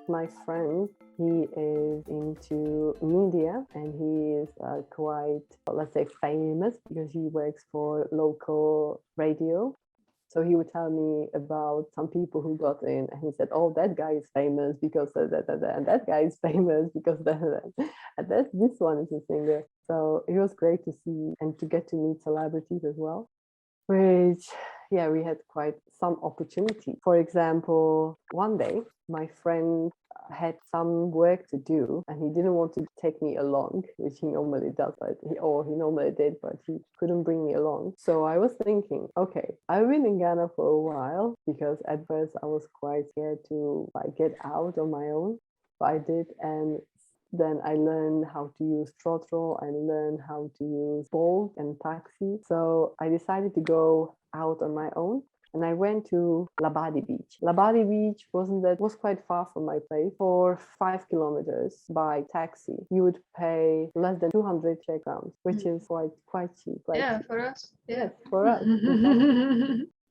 My friend, he is into media and he is quite, let's say, famous because he works for local radio. So he would tell me about some people who got in, and he said, "Oh, that guy is famous because that, and that guy is famous because that, and this one is a singer." So it was great to see and to get to meet celebrities as well, which, yeah, we had quite some opportunity. For example, one day my friend had some work to do and he didn't want to take me along, which he normally does, but he normally did, but he couldn't bring me along. So I was thinking, okay, I've been in Ghana for a while because at first I was quite scared to like get out on my own, but I did, and then I learned how to use Trotro, I learned how to use Bolt and Taxi. So I decided to go out on my own. And I went to Labadi Beach. Labadi Beach was quite far from my place. For 5 kilometers by taxi, you would pay less than 200 Czech crowns, which is quite cheap. Like, yeah, for us. Yeah. Yes, for us.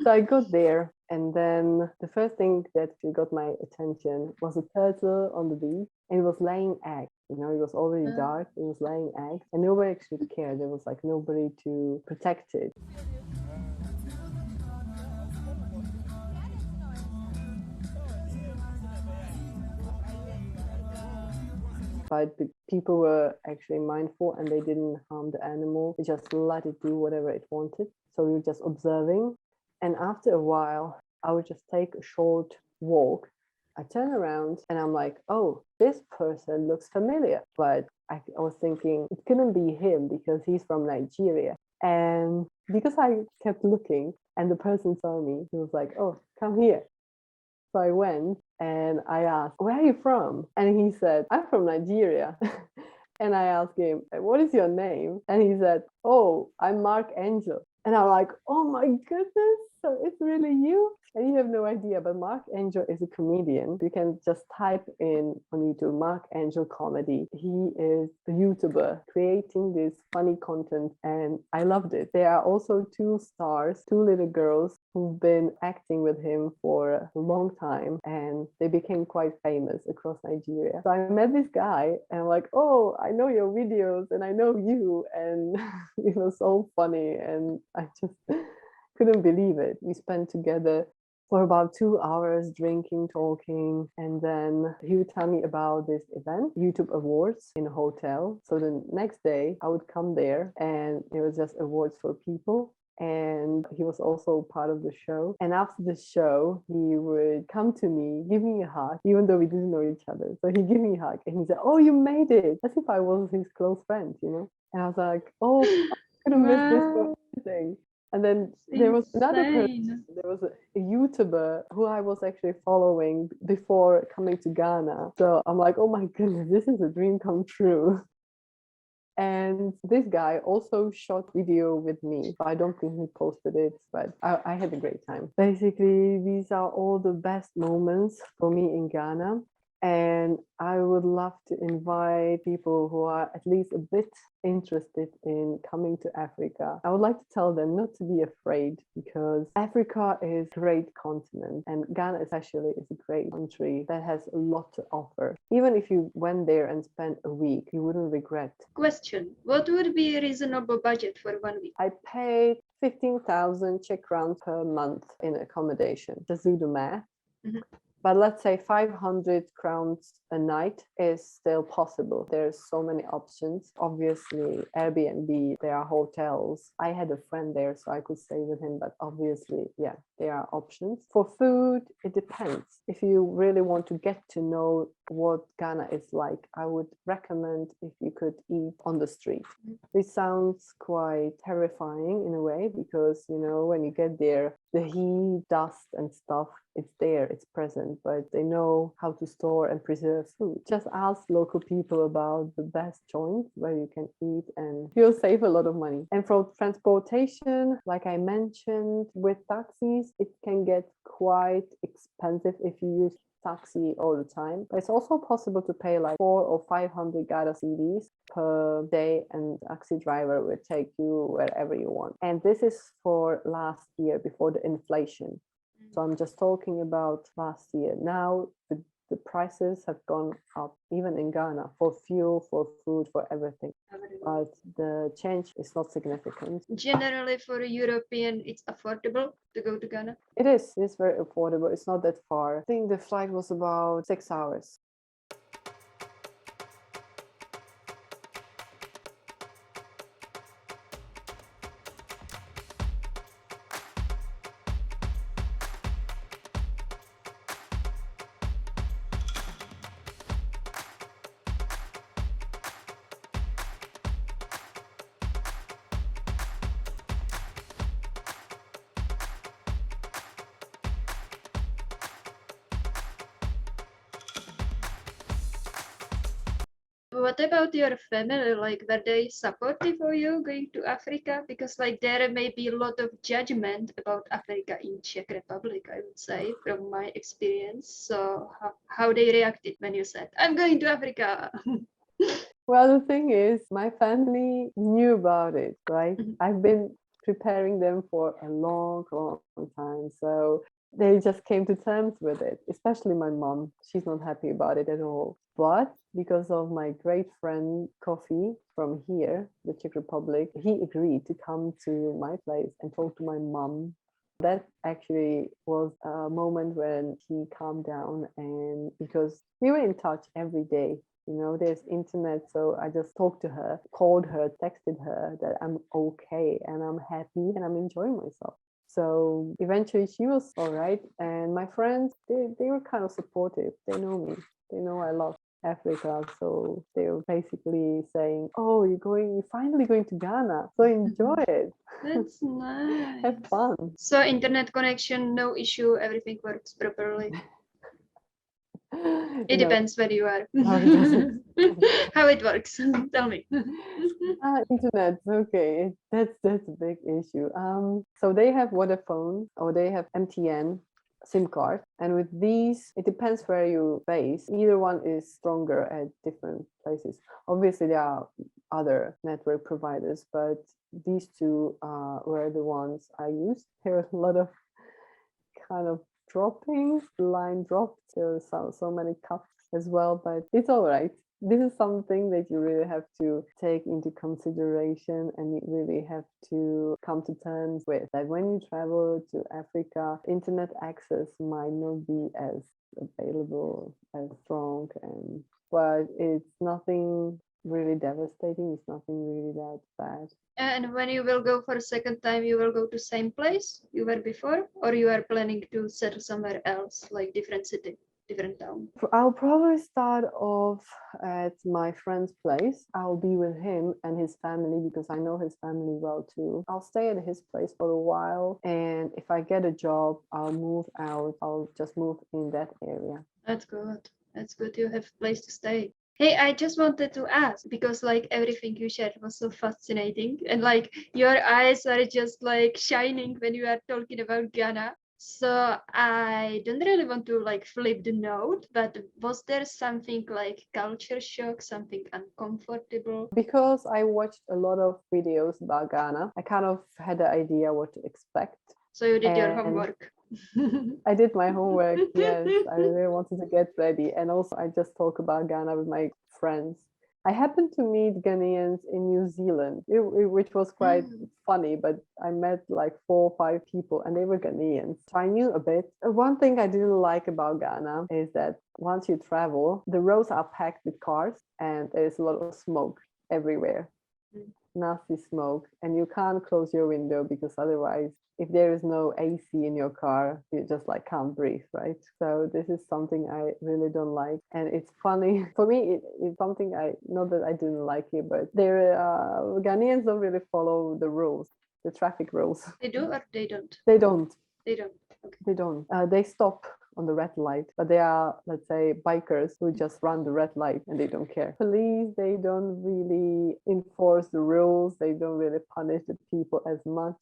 So I got there, and then the first thing that got my attention was a turtle on the beach, and it was laying eggs. You know, it was already dark, it was laying eggs, and nobody actually cared. There was like nobody to protect it. But the people were actually mindful and they didn't harm the animal. They just let it do whatever it wanted. So we were just observing. And after a while, I would just take a short walk. I turn around and I'm like, oh, this person looks familiar. But I was thinking it couldn't be him because he's from Nigeria. And because I kept looking and the person saw me, he was like, oh, come here. So I went and I asked, where are you from? And he said, I'm from Nigeria. And I asked him, what is your name? And he said, oh, I'm Mark Angel. And I'm like, oh my goodness, so it's really you? And you have no idea, but Mark Angel is a comedian. You can just type in on YouTube, Mark Angel comedy. He is a YouTuber creating this funny content, and I loved it. There are also two little girls who've been acting with him for a long time, and they became quite famous across Nigeria. So I met this guy, and I'm like, oh, I know your videos, and I know you, and it was so funny, and I just couldn't believe it. We spent together for about 2 hours drinking, talking, and then he would tell me about this event, YouTube Awards, in a hotel. So the next day I would come there and it was just awards for people. And he was also part of the show. And after the show, he would come to me, give me a hug, even though we didn't know each other. So he gave me a hug and he said, oh, you made it, as if I was his close friend, you know? And I was like, oh, I couldn't miss this for anything. And then there was another person, there was a YouTuber who I was actually following before coming to Ghana. So I'm like, oh my goodness, this is a dream come true. And this guy also shot video with me. I don't think he posted it, but I had a great time. Basically, these are all the best moments for me in Ghana. And I would love to invite people who are at least a bit interested in coming to Africa. I would like to tell them not to be afraid because Africa is a great continent and Ghana especially is a great country that has a lot to offer. Even if you went there and spent a week, you wouldn't regret. Question, what would be a reasonable budget for 1 week? I paid 15,000 Czech crowns per month in accommodation. Just do the math. Mm-hmm. But let's say 500 crowns a night is still possible. There's so many options. Obviously, Airbnb, there are hotels. I had a friend there, so I could stay with him. But obviously, yeah, there are options. For food, it depends. If you really want to get to know what Ghana is like, I would recommend if you could eat on the street. It sounds quite terrifying in a way because, you know, when you get there, the heat, dust and stuff, it's there, it's present, but they know how to store and preserve food. Just ask local people about the best joints where you can eat and you'll save a lot of money. And for transportation, like I mentioned, with taxis, it can get quite expensive if you use taxi all the time. But it's also possible to pay like 400 or 500 Ghana cedis per day and taxi driver will take you wherever you want. And this is for last year before the inflation. So I'm just talking about last year. Now the the prices have gone up, even in Ghana, for fuel, for food, for everything. But the change is not significant. Generally, for a European, it's affordable to go to Ghana. It's very affordable. It's not that far. I think the flight was about 6 hours. What about your family? Like, were they supportive of you going to Africa? Because like there may be a lot of judgment about Africa in Czech Republic, I would say, from my experience. So how they reacted when you said, I'm going to Africa? Well, the thing is, my family knew about it, right? I've been preparing them for a long, long time. So they just came to terms with it, especially my mom. She's not happy about it at all. But because of my great friend Kofi from here, the Czech Republic, he agreed to come to my place and talk to my mom. That actually was a moment when he calmed down, and because we were in touch every day. There's internet, so I just talked to her, called her, texted her that I'm okay and I'm happy and I'm enjoying myself. So eventually she was all right. And my friends, they were kind of supportive. They know me. They know I love Africa. So they were basically saying, oh, you're finally going to Ghana. So enjoy it. That's nice. Have fun. So internet connection, no issue, everything works properly. It depends where you are. No, it doesn't. How it works? Tell me. Internet, okay, that's a big issue. So they have Vodafone or they have MTN SIM card, and with these, it depends where you base. Either one is stronger at different places. Obviously, there are other network providers, but these two were the ones I used. There was a lot of kind of dropping, the line dropped. There were so many cuts as well, but it's all right. This is something that you really have to take into consideration, and you really have to come to terms with that when you travel to Africa, internet access might not be as available, as strong, but it's nothing really devastating. It's nothing really that bad. And when you will go for a second time, you will go to same place you were before, or you are planning to settle somewhere else, like different city, different town? I'll probably start off at my friend's place. I'll be with him and his family because I know his family well too. I'll stay at his place for a while, and if I get a job, I'll move out. I'll just move in that area. That's good. That's good. You have a place to stay. Hey, I just wanted to ask because like everything you shared was so fascinating, and like your eyes are just like shining when you are talking about Ghana. So I don't really want to like flip the note, but was there something like culture shock, something uncomfortable? Because I watched a lot of videos about Ghana, I kind of had an idea what to expect. So you did your And homework. I did my homework, yes. I really wanted to get ready. And also, I just talk about Ghana with my friends. I happened to meet Ghanaians in New Zealand, which was quite funny, but I met like 4 or 5 people and they were Ghanaians. So I knew a bit. One thing I didn't like about Ghana is that once you travel, the roads are packed with cars and there's a lot of smoke everywhere. Nasty smoke, and you can't close your window because otherwise, if there is no AC in your car, you just like can't breathe, right? So this is something I really don't like, and it's funny for me. It's something not that I didn't like it, but Ghanaians don't really follow the rules, the traffic rules. They do or they don't? They don't. They don't. Okay. They don't. They stop on the red light, but they are, let's say, bikers who just run the red light and they don't care. Police, they don't really enforce the rules. They don't really punish the people as much.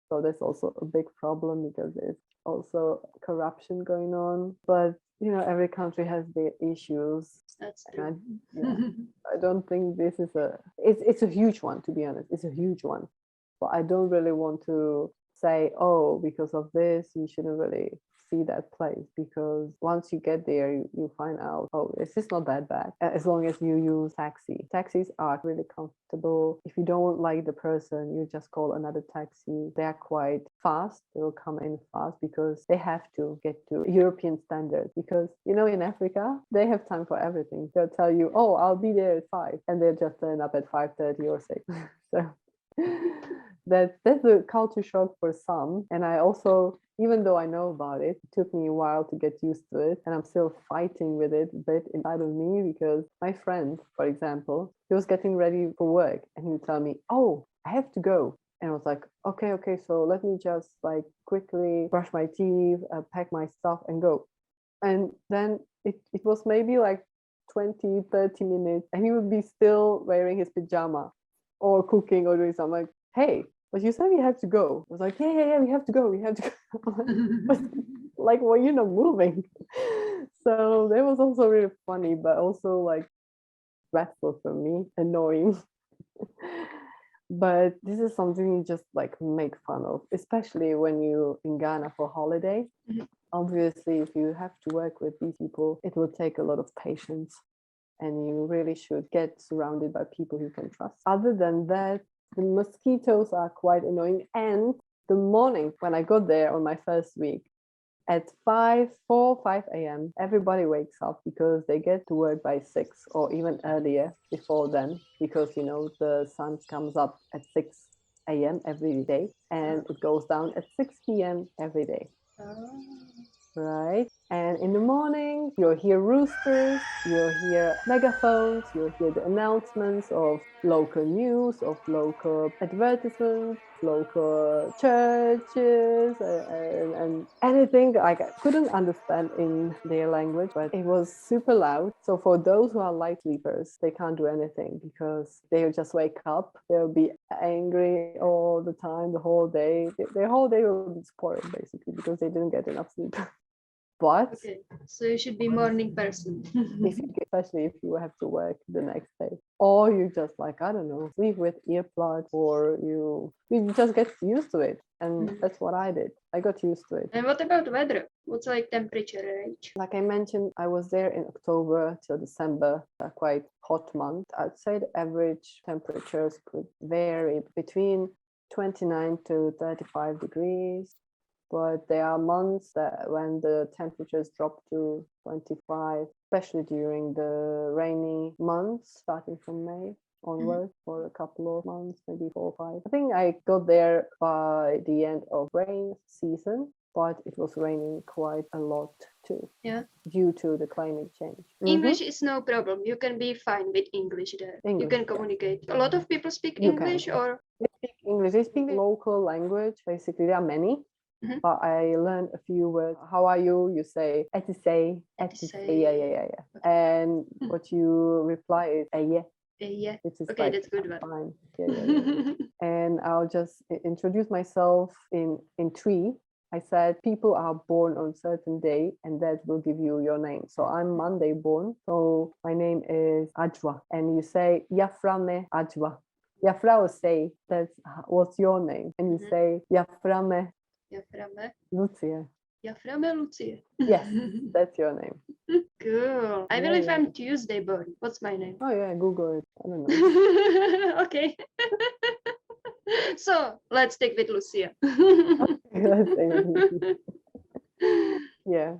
So that's also a big problem because there's also corruption going on. But every country has their issues. That's true. I don't think this is it's a huge one, to be honest. It's a huge one. But I don't really want to say, oh, because of this, you shouldn't really see that place, because once you get there, you find out, oh, this is not that bad, as long as you use taxi. Taxis are really comfortable. If you don't like the person, you just call another taxi. They are quite fast. They will come in fast because they have to get to European standards, because in Africa they have time for everything. They'll tell you, oh, I'll be there at 5, and they'll just turn up at 5:30 or 6. So that's a culture shock for some. And I also, even though I know about it, it took me a while to get used to it, and I'm still fighting with it a bit inside of me, because my friend, for example, he was getting ready for work and he would tell me, oh, I have to go. And I was like, okay, so let me just like quickly brush my teeth, pack my stuff and go. And then it was maybe like 20, 30 minutes, and he would be still wearing his pajama or cooking or doing something. Like, hey, but you said we have to go. I was like, yeah, we have to go. Like, well, you're not moving. So that was also really funny, but also like stressful for me, annoying. But this is something you just like make fun of, especially when you're in Ghana for holiday. Obviously, if you have to work with these people, it will take a lot of patience, and you really should get surrounded by people you can trust. Other than that, the mosquitoes are quite annoying. And the morning when I got there on my first week, at 5 a.m., everybody wakes up because they get to work by 6 or even earlier before then, because the sun comes up at 6 a.m. every day and it goes down at 6 p.m. every day. Right? And in the morning, you'll hear roosters, you'll hear megaphones, you'll hear the announcements of local news, of local advertisements, local churches, and anything like I couldn't understand in their language, but it was super loud. So for those who are light sleepers, they can't do anything because they'll just wake up, they'll be angry all the time, the whole day. Their whole day will be spoiled basically because they didn't get enough sleep. But okay, so you should be morning person. especially if you have to work the next day, or you just like, I don't know, sleep with earplugs, or you just get used to it. And that's what I did. I got used to it. And what about weather? What's like temperature range? Like I mentioned, I was there in October till December, a quite hot month. I'd say the average temperatures could vary between 29 to 35 degrees. But there are months that when the temperatures drop to 25, especially during the rainy months, starting from May onward for a couple of months, maybe 4 or 5. I think I got there by the end of rain season, but it was raining quite a lot too. Yeah. Due to the climate change. English is no problem. You can be fine with English there. You can communicate. A lot of people speak English or? They speak English. They speak the local language. Basically, there are many. But I learned a few words. How are you? You say, etisei, yeah. Okay. And what you reply is, yeah. Yeah. Which is okay, like, that's good one. Fine. Yeah. And I'll just introduce myself in 3. I said, people are born on certain day, and that will give you your name. So I'm Monday born. So my name is Ajwa. And you say, Yaframe Ajwa. Yafra will say, what's your name? And you say, Yaframe Lucia. Lucia. Yes, that's your name. Cool. I believe I'm Tuesday born. What's my name? Oh yeah, Google it. I don't know. Okay. So let's stick with Lucia. Let's say Lucia. Yeah.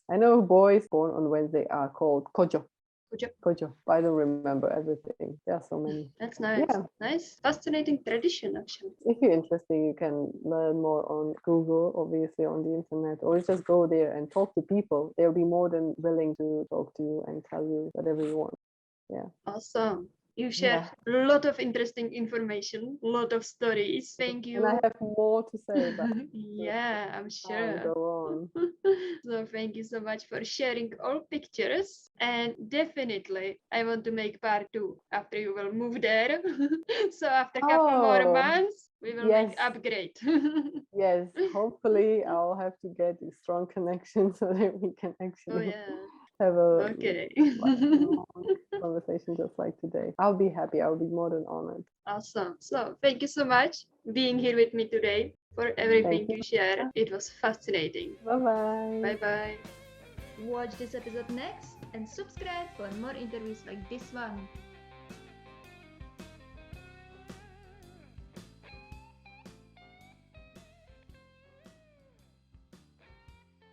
I know boys born on Wednesday are called Kojo. Kojo. But I don't remember everything. There are so many. That's nice. Yeah. Nice. Fascinating tradition, actually. If you're interested, you can learn more on Google, obviously on the internet, or just go there and talk to people. They'll be more than willing to talk to you and tell you whatever you want. Yeah. Awesome. You shared a lot of interesting information, a lot of stories. Thank you. And I have more to say, but yeah, I'm sure. I'll go on. So thank you so much for sharing all pictures. And definitely, I want to make part 2 after you will move there. So after a couple more months, we will make upgrade. Yes, hopefully I'll have to get a strong connection so that we can actually have a conversation just like today. I'll be happy. I'll be more than honored. Awesome. So thank you so much being here with me today. for everything you. you shared. It was fascinating. Bye-bye. Bye-bye. Watch this episode next and subscribe for more interviews like this one.